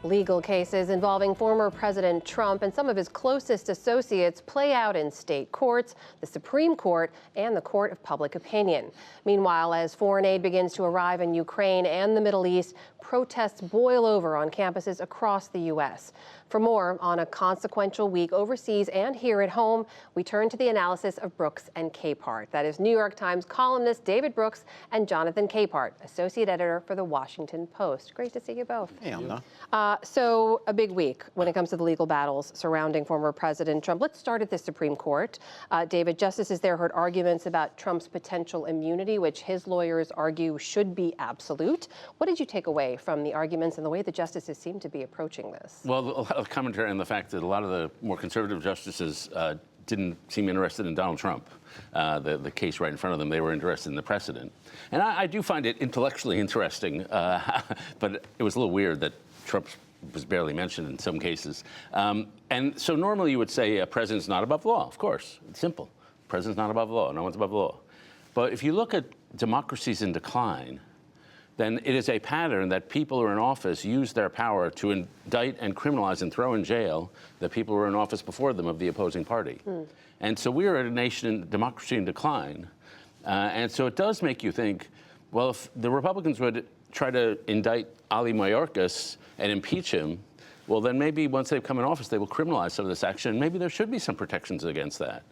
Legal cases involving former President Trump and some of his closest associates play out in state courts, the Supreme Court, and the Court of Public Opinion. Meanwhile, as foreign aid begins to arrive in Ukraine and the Middle East, protests boil over on campuses across the U.S. For more on a consequential week overseas and here at home, we turn to the analysis of Brooks and Capehart. That is New York Times columnist David Brooks and Jonathan Capehart, associate editor for The Washington Post. Great to see you both. Hey, Elna. So a big week when it comes to the legal battles surrounding former President Trump. Let's start at the Supreme Court. David, justices there heard arguments about Trump's potential immunity, which his lawyers argue should be absolute. What did you take away from the arguments and the way the justices seem to be approaching this? Well, a lot of commentary on the fact that a lot of the more conservative justices didn't seem interested in Donald Trump, the case right in front of them. They were interested in the precedent. And I do find it intellectually interesting, but it was a little weird that Trump was barely mentioned in some cases. And so normally you would say a president's not above the law. Of course, it's simple. The president's not above the law. No one's above the law. But if you look at democracies in decline, then it is a pattern that people who are in office use their power to indict and criminalize and throw in jail the people who were in office before them of the opposing party. And so we are a nation, democracy in decline. And so it does make you think, well, if the Republicans would try to indict Ali Mayorkas and impeach him, well, then maybe once they've come in office, they will criminalize some of this action. Maybe there should be some protections against that.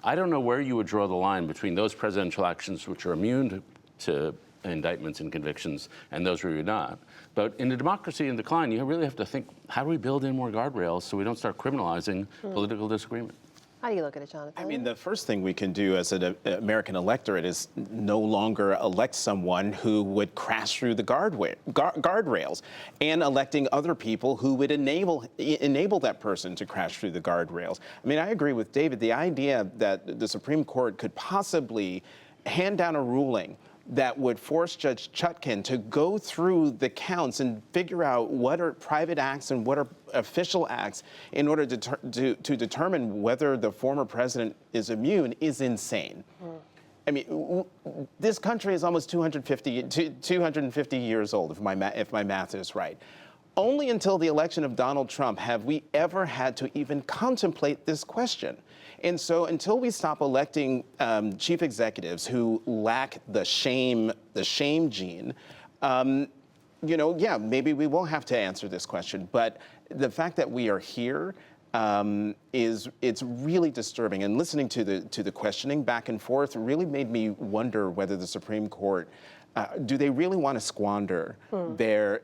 I don't know where you would draw the line between those presidential actions which are immune to indictments and convictions and those who are not. But in a democracy in decline, you really have to think, how do we build in more guardrails so we don't start criminalizing political disagreement? How do you look at it, Jonathan? I mean, the first thing we can do as an American electorate is no longer elect someone who would crash through the guardrails, and electing other people who would enable that person to crash through the guardrails. I mean, I agree with David. The idea that the Supreme Court could possibly hand down a ruling that would force Judge Chutkan to go through the counts and figure out what are private acts and what are official acts in order to determine whether the former president is immune is insane. I mean, this country is almost 250 years old, if my math is right. Only until the election of Donald Trump have we ever had to even contemplate this question. And so until we stop electing chief executives who lack the shame gene, you know, yeah, maybe we will have to answer this question. But the fact that we are here it's really disturbing. And listening to the questioning back and forth really made me wonder whether the Supreme Court, do they really want to squander their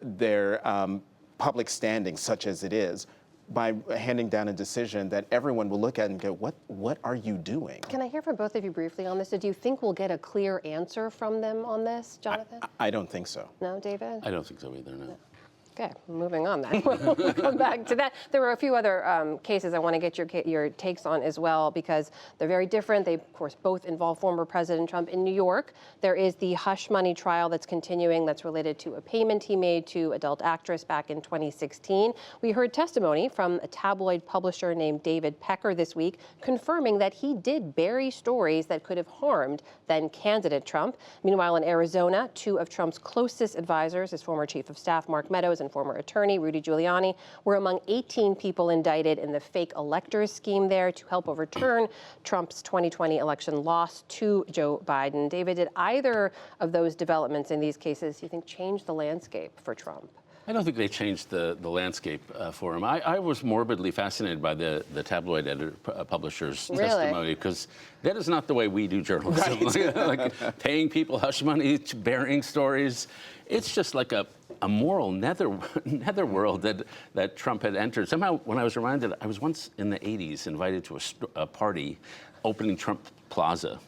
public standing, such as it is, by handing down a decision that everyone will look at and go, what are you doing? Can I hear from both of you briefly on this? Do you think we'll get a clear answer from them on this, Jonathan? I don't think so. No, David? I don't think so either, no. Okay, moving on then. We'll come back to that. There were a few other cases I want to get your takes on as well, because they're very different. They, of course, both involve former President Trump. In New York, there is the hush money trial that's continuing that's related to a payment he made to adult actress back in 2016. We heard testimony from a tabloid publisher named David Pecker this week, confirming that he did bury stories that could have harmed then-candidate Trump. Meanwhile, in Arizona, two of Trump's closest advisors, his former chief of staff, Mark Meadows, and former attorney Rudy Giuliani, were among 18 people indicted in the fake electors scheme there to help overturn Trump's 2020 election loss to Joe Biden. David, did either of those developments in these cases, you think, change the landscape for Trump? I don't think they changed the landscape for him. I was morbidly fascinated by the tabloid publisher's testimony, because that is not the way we do journalism. Right. like paying people hush money, burying stories. It's just like a moral netherworld that Trump had entered. Somehow, when I was reminded, I was once in the 80s invited to a party opening Trump Plaza.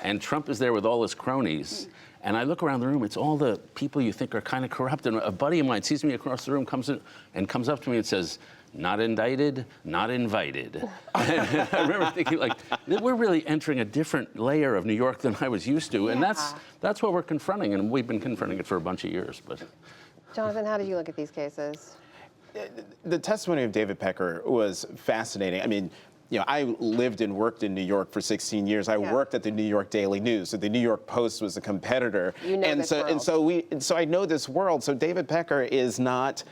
And Trump is there with all his cronies. And I look around the room, it's all the people you think are kind of corrupt. And a buddy of mine sees me across the room, comes up to me and says, "Not indicted, not invited." And I remember thinking, like, we're really entering a different layer of New York than I was used to. And that's what we're confronting. And we've been confronting it for a bunch of years. But Jonathan, how did you look at these cases? The testimony of David Pecker was fascinating. I mean, you know, I lived and worked in New York for 16 years. I worked at the New York Daily News, so the New York Post was a competitor. You know and this so world. and so I know this world. So David Pecker is not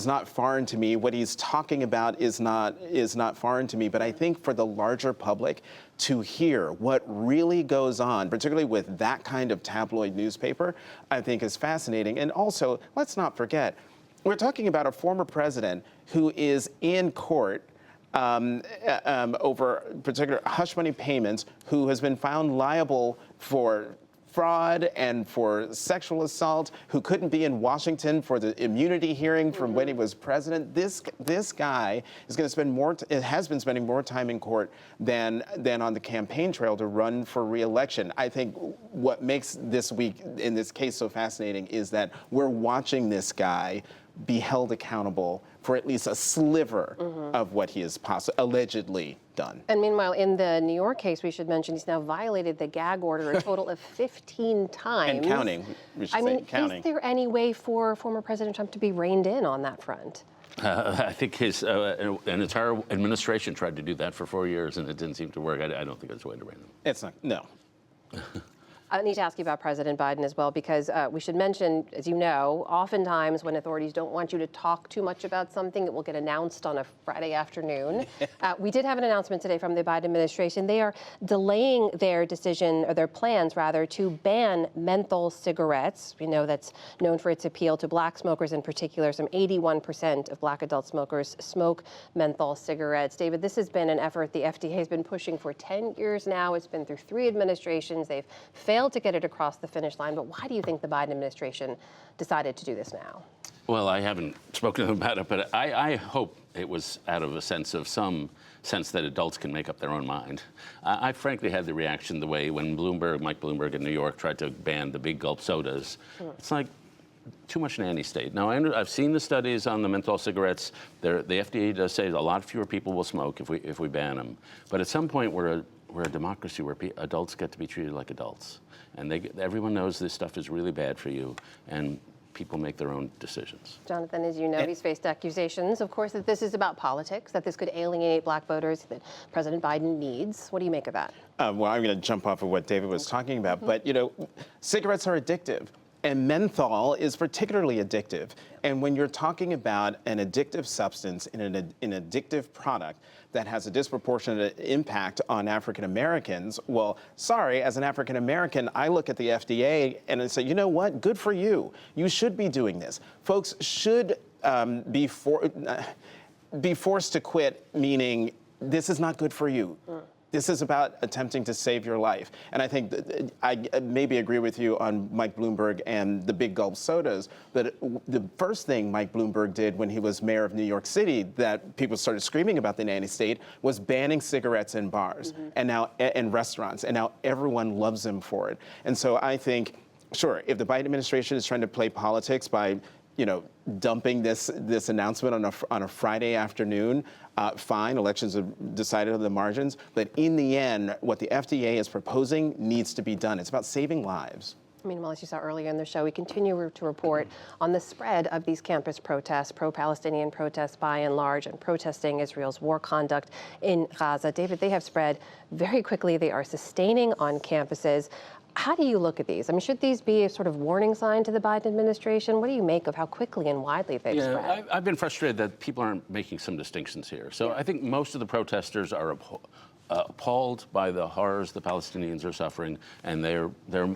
not foreign to me. What he's talking about is not foreign to me. But I think for the larger public to hear what really goes on, particularly with that kind of tabloid newspaper, I think is fascinating. And also, let's not forget, we're talking about a former president who is in court over particular hush money payments, who has been found liable for fraud and for sexual assault, who couldn't be in Washington for the immunity hearing from when he was president. This guy is going to spend has been spending more time in court than on the campaign trail to run for re-election. I think what makes this week in this case so fascinating is that we're watching this guy be held accountable for at least a sliver of what he has allegedly done. And meanwhile, in the New York case, we should mention he's now violated the gag order a total of 15 times. And counting, we should I say, mean, counting. is there any way for former President Trump to be reined in on that front? I think his an entire administration tried to do that for 4 years, and it didn't seem to work. I don't think it's a way to rein them. It's not, no. I need to ask you about President Biden as well, because we should mention, as you know, oftentimes when authorities don't want you to talk too much about something, it will get announced on a Friday afternoon. We did have an announcement today from the Biden administration. They are delaying their decision, or their plans rather, to ban menthol cigarettes. We know that's known for its appeal to black smokers in particular. Some 81% of black adult smokers smoke menthol cigarettes. David, this has been an effort the FDA has been pushing for 10 years now. It's been through 3 administrations. They've failed to get it across the finish line, but why do you think the Biden administration decided to do this now? Well, I haven't spoken to them about it, but I hope it was out of some sense that adults can make up their own mind. I frankly had the reaction the way when Mike Bloomberg in New York tried to ban the big gulp sodas. It's like too much nanny state. Now, I've seen the studies on the menthol cigarettes. The FDA does say a lot fewer people will smoke if we ban them. But at some point, we're a democracy where adults get to be treated like adults. And everyone knows this stuff is really bad for you, and people make their own decisions. Jonathan, as you know, he's faced accusations, of course, that this is about politics, that this could alienate black voters that President Biden needs. What do you make of that? Well, I'm going to jump off of what David was talking about, but cigarettes are addictive. And menthol is particularly addictive. And when you're talking about an addictive substance in an addictive product that has a disproportionate impact on African Americans, well, sorry, as an African American, I look at the FDA and I say, you know what? Good for you. You should be doing this. Folks should be forced to quit, meaning this is not good for you. This is about attempting to save your life. And I think that I maybe agree with you on Mike Bloomberg and the big gulp sodas, but the first thing Mike Bloomberg did when he was mayor of New York City that people started screaming about the nanny state was banning cigarettes in bars and now in restaurants. And now everyone loves him for it. And so I think, sure, if the Biden administration is trying to play politics by dumping this announcement on a Friday afternoon, fine, elections are decided on the margins. But in the end, what the FDA is proposing needs to be done. It's about saving lives. Meanwhile, as you saw earlier in the show, we continue to report on the spread of these campus protests, pro-Palestinian protests by and large, and protesting Israel's war conduct in Gaza. David, they have spread very quickly. They are sustaining on campuses. How do you look at these? I mean, should these be a sort of warning sign to the Biden administration? What do you make of how quickly and widely they've spread? I've been frustrated that people aren't making some distinctions here. So I think most of the protesters are appalled by the horrors the Palestinians are suffering, and they're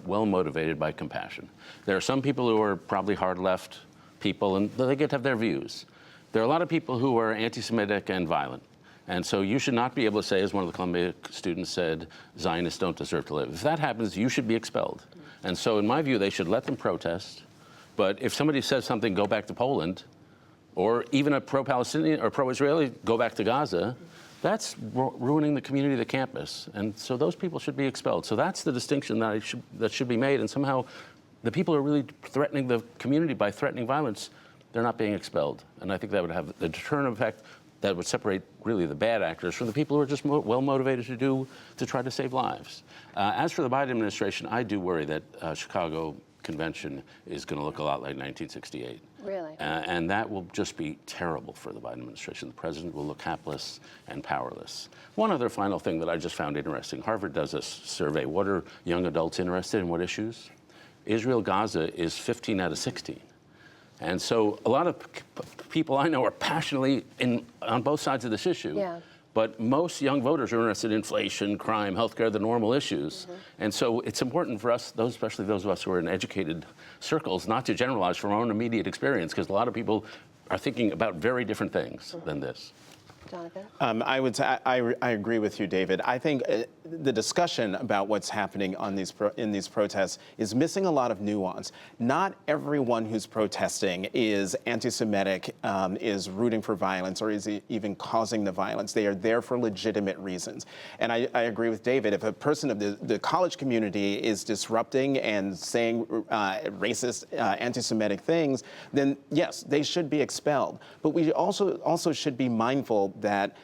well motivated by compassion. There are some people who are probably hard left people, and they get to have their views. There are a lot of people who are anti-Semitic and violent. And so you should not be able to say, as one of the Columbia students said, Zionists don't deserve to live. If that happens, you should be expelled. And so in my view, they should let them protest. But if somebody says something, go back to Poland, or even a pro-Palestinian or pro-Israeli, go back to Gaza, that's ruining the community of the campus. And so those people should be expelled. So that's the distinction that should be made. And somehow the people who are really threatening the community by threatening violence, they're not being expelled. And I think that would have the deterrent effect that would separate really the bad actors from the people who are just well motivated to try to save lives. As for the Biden administration, I do worry that Chicago Convention is going to look a lot like 1968. Really? And that will just be terrible for the Biden administration. The president will look hapless and powerless. One other final thing that I just found interesting. Harvard does a survey. What are young adults interested in? What issues? Israel-Gaza is 15 out of 16. And so a lot of people I know are passionately on both sides of this issue. Yeah. But most young voters are interested in inflation, crime, healthcare, the normal issues. And so it's important for us, especially those of us who are in educated circles, not to generalize from our own immediate experience, because a lot of people are thinking about very different things than this. Jonathan? I would say I agree with you, David. I think the discussion about what's happening on in these protests is missing a lot of nuance. Not everyone who's protesting is anti-Semitic, is rooting for violence, or is even causing the violence. They are there for legitimate reasons. And I agree with David. If a person of the college community is disrupting and saying racist, anti-Semitic things, then yes, they should be expelled. But we also should be mindful that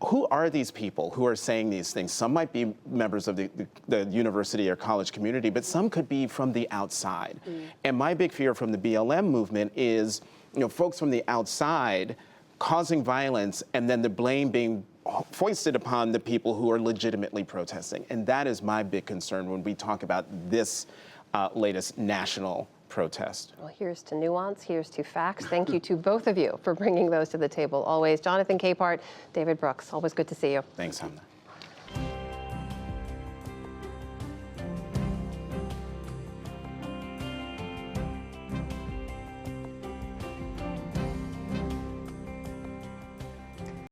who are these people who are saying these things? Some might be members of the university or college community, but some could be from the outside. And my big fear from the BLM movement is, folks from the outside causing violence and then the blame being foisted upon the people who are legitimately protesting. And that is my big concern when we talk about this latest national protest. Well, here's to nuance, here's to facts. Thank you to both of you for bringing those to the table always. Jonathan Capehart, David Brooks, always good to see you. Thanks, Hamna.